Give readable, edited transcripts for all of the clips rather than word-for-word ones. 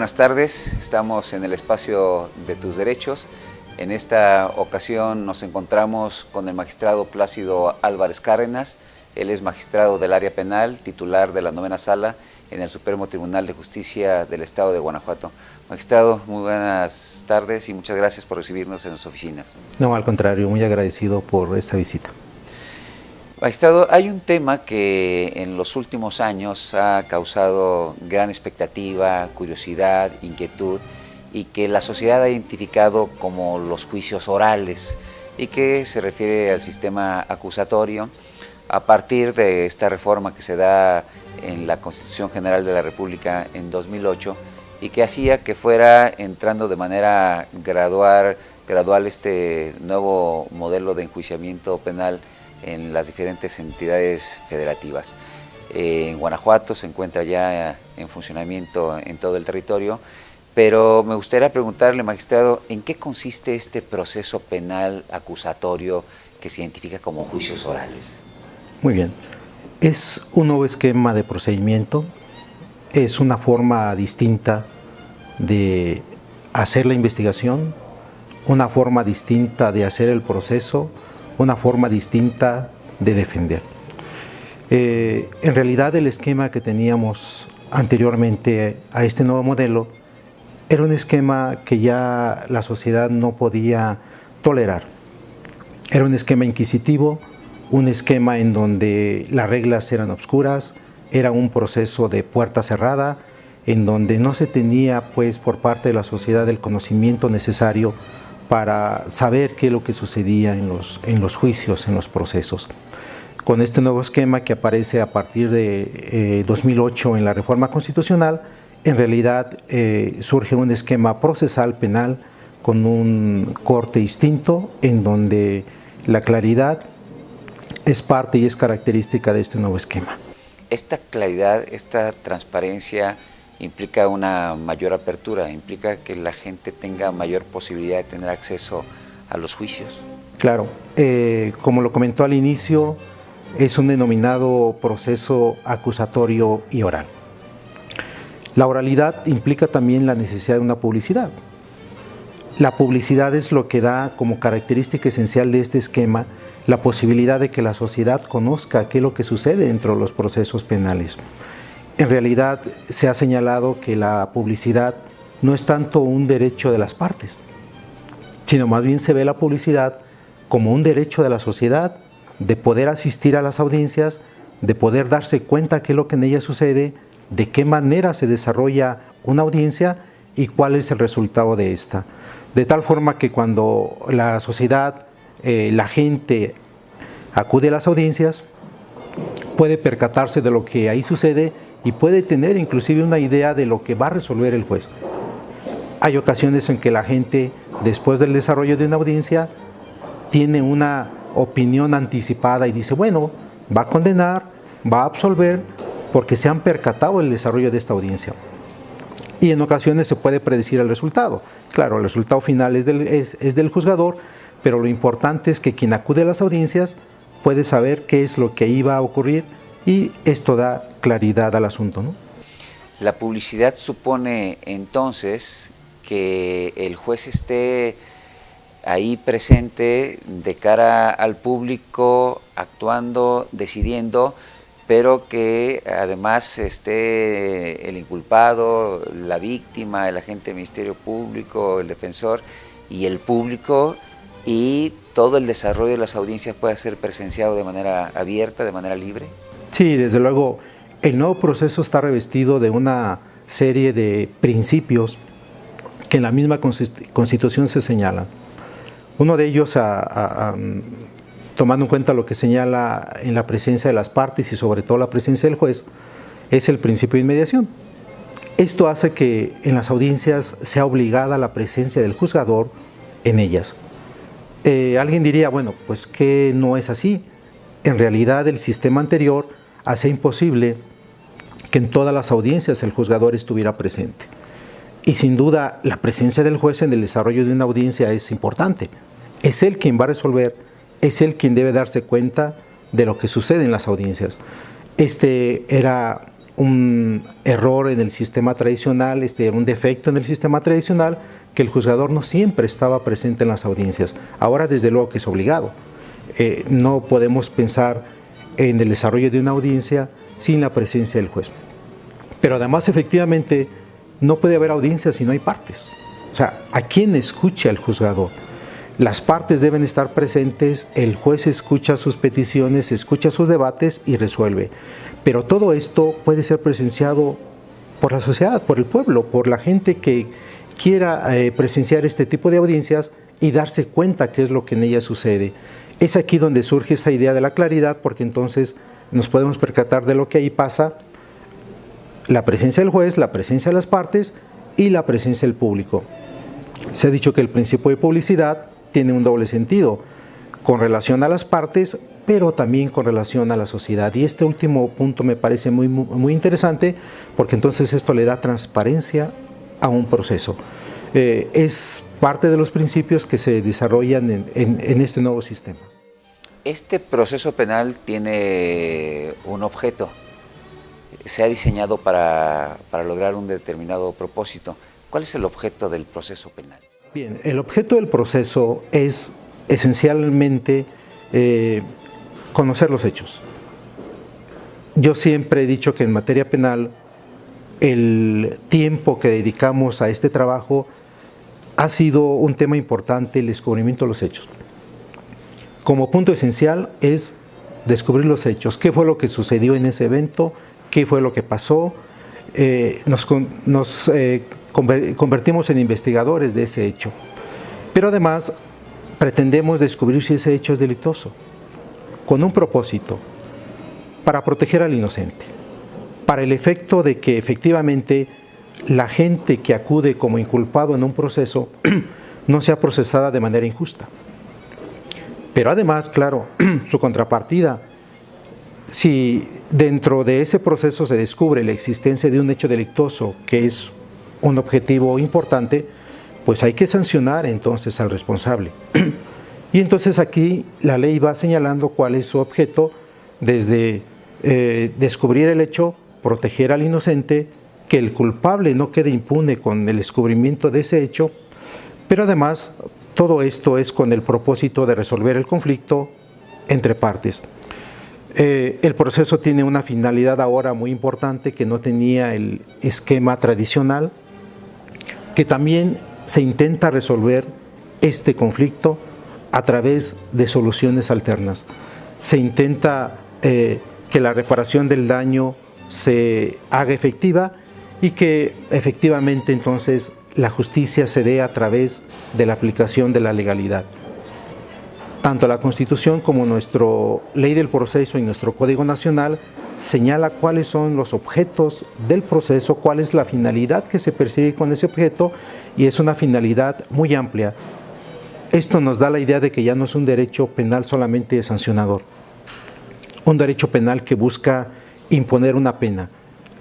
buenas tardes, estamos en el espacio de tus derechos. En esta ocasión nos encontramos con el magistrado Plácido Álvarez Cárdenas. Él es magistrado del área penal, titular de la 9ª Sala en el Supremo Tribunal de Justicia del Estado de Guanajuato. Magistrado, muy buenas tardes y muchas gracias por recibirnos en sus oficinas. No, al contrario, muy agradecido por esta visita. Magistrado, hay un tema que en los últimos años ha causado gran expectativa, curiosidad, inquietud y que la sociedad ha identificado como los juicios orales y que se refiere al sistema acusatorio a partir de esta reforma que se da en la Constitución General de la República en 2008 y que hacía que fuera entrando de manera gradual este nuevo modelo de enjuiciamiento penal en las diferentes entidades federativas. En Guanajuato se encuentra ya en funcionamiento en todo el territorio, pero me gustaría preguntarle, magistrado, ¿en qué consiste este proceso penal acusatorio que se identifica como juicios orales? Muy bien, es un nuevo esquema de procedimiento, es una forma distinta de hacer la investigación, una forma distinta de hacer el proceso, una forma distinta de defender. En realidad el esquema que teníamos anteriormente a este nuevo modelo era un esquema que ya la sociedad no podía tolerar. Era un esquema inquisitivo, un esquema en donde las reglas eran obscuras, era un proceso de puerta cerrada, en donde no se tenía pues por parte de la sociedad el conocimiento necesario para saber qué es lo que sucedía en los juicios, en los procesos. Con este nuevo esquema que aparece a partir de 2008 en la reforma constitucional, en realidad surge un esquema procesal penal con un corte distinto en donde la claridad es parte y es característica de este nuevo esquema. Esta claridad, esta transparencia implica una mayor apertura, implica que la gente tenga mayor posibilidad de tener acceso a los juicios. Claro, como lo comentó al inicio, es un denominado proceso acusatorio y oral. La oralidad implica también la necesidad de una publicidad. La publicidad es lo que da como característica esencial de este esquema la posibilidad de que la sociedad conozca qué es lo que sucede dentro de los procesos penales. En realidad se ha señalado que la publicidad no es tanto un derecho de las partes, sino más bien se ve la publicidad como un derecho de la sociedad de poder asistir a las audiencias, de poder darse cuenta qué es lo que en ellas sucede, de qué manera se desarrolla una audiencia y cuál es el resultado de esta. De tal forma que cuando la sociedad, la gente acude a las audiencias, puede percatarse de lo que ahí sucede y puede tener inclusive una idea de lo que va a resolver el juez. Hay ocasiones en que la gente, después del desarrollo de una audiencia, tiene una opinión anticipada y dice, bueno, va a condenar, va a absolver, porque se han percatado del desarrollo de esta audiencia. Y en ocasiones se puede predecir el resultado. Claro, el resultado final es del juzgador, pero lo importante es que quien acude a las audiencias puede saber qué es lo que iba a ocurrir y esto da claridad al asunto, ¿no? La publicidad supone entonces que el juez esté ahí presente de cara al público, actuando, decidiendo, pero que además esté el inculpado, la víctima, el agente del Ministerio Público, el defensor y el público, y todo el desarrollo de las audiencias pueda ser presenciado de manera abierta, de manera libre. Sí, desde luego, el nuevo proceso está revestido de una serie de principios que en la misma Constitución se señalan. Uno de ellos, tomando en cuenta lo que señala en la presencia de las partes y sobre todo la presencia del juez, es el principio de inmediación. Esto hace que en las audiencias sea obligada la presencia del juzgador en ellas. Alguien diría, bueno, pues que no es así. En realidad el sistema anterior hacía imposible que en todas las audiencias el juzgador estuviera presente. Y sin duda la presencia del juez en el desarrollo de una audiencia es importante. Es él quien va a resolver, es él quien debe darse cuenta de lo que sucede en las audiencias. Este era un error en el sistema tradicional, un defecto en el sistema tradicional, que el juzgador no siempre estaba presente en las audiencias. Ahora desde luego que es obligado. No podemos pensar en el desarrollo de una audiencia sin la presencia del juez. Pero además, efectivamente, no puede haber audiencia si no hay partes. O sea, ¿a quién escucha el juzgador? Las partes deben estar presentes, el juez escucha sus peticiones, escucha sus debates y resuelve. Pero todo esto puede ser presenciado por la sociedad, por el pueblo, por la gente que quiera presenciar este tipo de audiencias y darse cuenta qué es lo que en ellas sucede. Es aquí donde surge esa idea de la claridad, porque entonces nos podemos percatar de lo que ahí pasa, la presencia del juez, la presencia de las partes y la presencia del público. Se ha dicho que el principio de publicidad tiene un doble sentido, con relación a las partes, pero también con relación a la sociedad. Y este último punto me parece muy interesante, porque entonces esto le da transparencia a un proceso. Es parte de los principios que se desarrollan en este nuevo sistema. Este proceso penal tiene un objeto, se ha diseñado para lograr un determinado propósito. ¿Cuál es el objeto del proceso penal? Bien, el objeto del proceso es esencialmente conocer los hechos. Yo siempre he dicho que en materia penal el tiempo que dedicamos a este trabajo ha sido un tema importante, el descubrimiento de los hechos. Como punto esencial es descubrir los hechos, qué fue lo que sucedió en ese evento, qué fue lo que pasó. Nos convertimos en investigadores de ese hecho, pero además pretendemos descubrir si ese hecho es delitoso, con un propósito, para proteger al inocente, para el efecto de que efectivamente la gente que acude como inculpado en un proceso no sea procesada de manera injusta. Pero además, claro, su contrapartida, si dentro de ese proceso se descubre la existencia de un hecho delictuoso, que es un objetivo importante, pues hay que sancionar entonces al responsable. Y entonces aquí la ley va señalando cuál es su objeto, desde descubrir el hecho, proteger al inocente, que el culpable no quede impune con el descubrimiento de ese hecho, pero además todo esto es con el propósito de resolver el conflicto entre partes. El proceso tiene una finalidad ahora muy importante que no tenía el esquema tradicional, que también se intenta resolver este conflicto a través de soluciones alternas. Se intenta que la reparación del daño se haga efectiva y que efectivamente entonces la justicia se dé a través de la aplicación de la legalidad. Tanto la Constitución como nuestra Ley del Proceso y nuestro Código Nacional señala cuáles son los objetos del proceso, cuál es la finalidad que se persigue con ese objeto, y es una finalidad muy amplia. Esto nos da la idea de que ya no es un derecho penal solamente sancionador, un derecho penal que busca imponer una pena,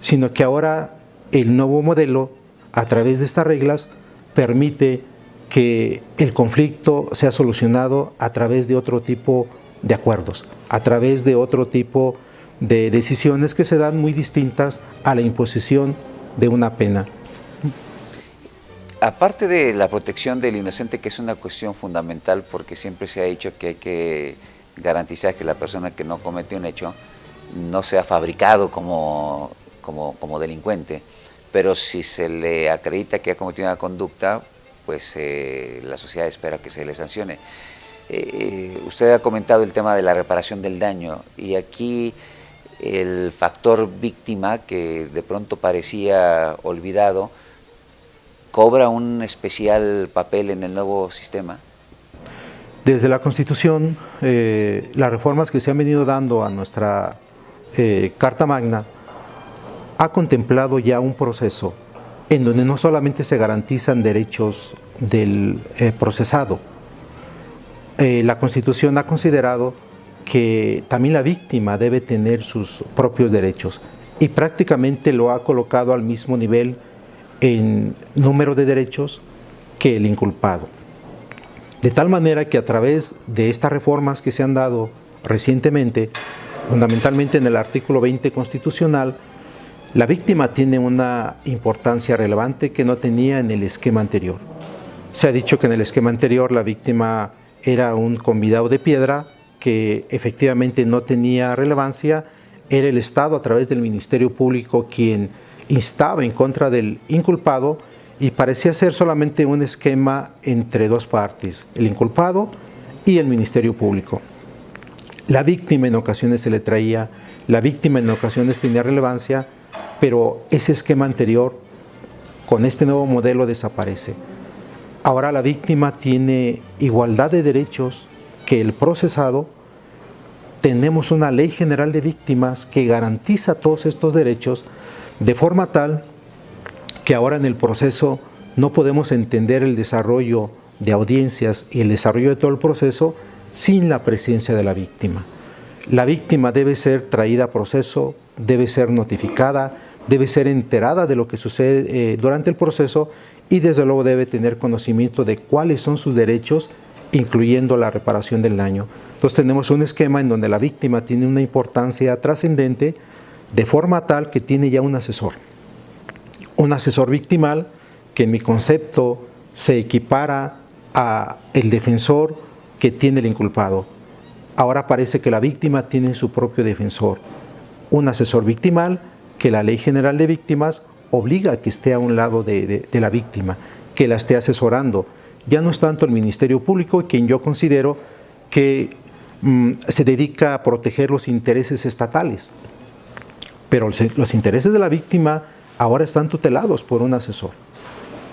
sino que ahora el nuevo modelo, a través de estas reglas, permite que el conflicto sea solucionado a través de otro tipo de acuerdos, a través de otro tipo de decisiones que se dan muy distintas a la imposición de una pena. Aparte de la protección del inocente, que es una cuestión fundamental, porque siempre se ha dicho que hay que garantizar que la persona que no comete un hecho no sea fabricado como delincuente, pero si se le acredita que ha cometido una conducta, pues la sociedad espera que se le sancione. Usted ha comentado el tema de la reparación del daño, y aquí el factor víctima, que de pronto parecía olvidado, ¿cobra un especial papel en el nuevo sistema? Desde la Constitución, las reformas que se han venido dando a nuestra Carta Magna ha contemplado ya un proceso en donde no solamente se garantizan derechos del procesado. La Constitución ha considerado que también la víctima debe tener sus propios derechos, y prácticamente lo ha colocado al mismo nivel en número de derechos que el inculpado. De tal manera que a través de estas reformas que se han dado recientemente, fundamentalmente en el artículo 20 constitucional, La víctima tiene una importancia relevante que no tenía en el esquema anterior. Se ha dicho que en el esquema anterior la víctima era un convidado de piedra que efectivamente no tenía relevancia, era el Estado a través del Ministerio Público quien instaba en contra del inculpado y parecía ser solamente un esquema entre dos partes, el inculpado y el Ministerio Público. La víctima en ocasiones se le traía, la víctima en ocasiones tenía relevancia, pero ese esquema anterior con este nuevo modelo desaparece. Ahora la víctima tiene igualdad de derechos que el procesado. Tenemos una ley general de víctimas que garantiza todos estos derechos de forma tal que ahora en el proceso no podemos entender el desarrollo de audiencias y el desarrollo de todo el proceso sin la presencia de la víctima. La víctima debe ser traída a proceso, debe ser notificada, debe ser enterada de lo que sucede durante el proceso y desde luego debe tener conocimiento de cuáles son sus derechos, incluyendo la reparación del daño. Entonces tenemos un esquema en donde la víctima tiene una importancia trascendente de forma tal que tiene ya un asesor victimal que en mi concepto se equipara a el defensor que tiene el inculpado. Ahora parece que la víctima tiene su propio defensor, un asesor victimal que la Ley General de Víctimas obliga a que esté a un lado de la víctima, que la esté asesorando. Ya no es tanto el Ministerio Público, quien yo considero que se dedica a proteger los intereses estatales, pero los intereses de la víctima ahora están tutelados por un asesor.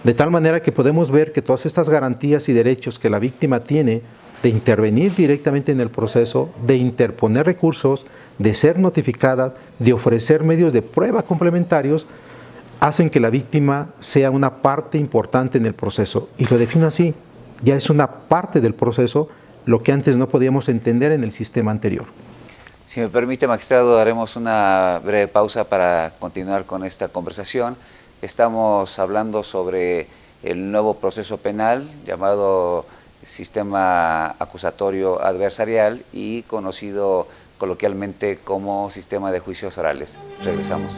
De tal manera que podemos ver que todas estas garantías y derechos que la víctima tiene de intervenir directamente en el proceso, de interponer recursos, de ser notificadas, de ofrecer medios de prueba complementarios, hacen que la víctima sea una parte importante en el proceso. Y lo defino así, ya es una parte del proceso, lo que antes no podíamos entender en el sistema anterior. Si me permite, magistrado, haremos una breve pausa para continuar con esta conversación. Estamos hablando sobre el nuevo proceso penal llamado sistema acusatorio adversarial y conocido coloquialmente como sistema de juicios orales. Regresamos.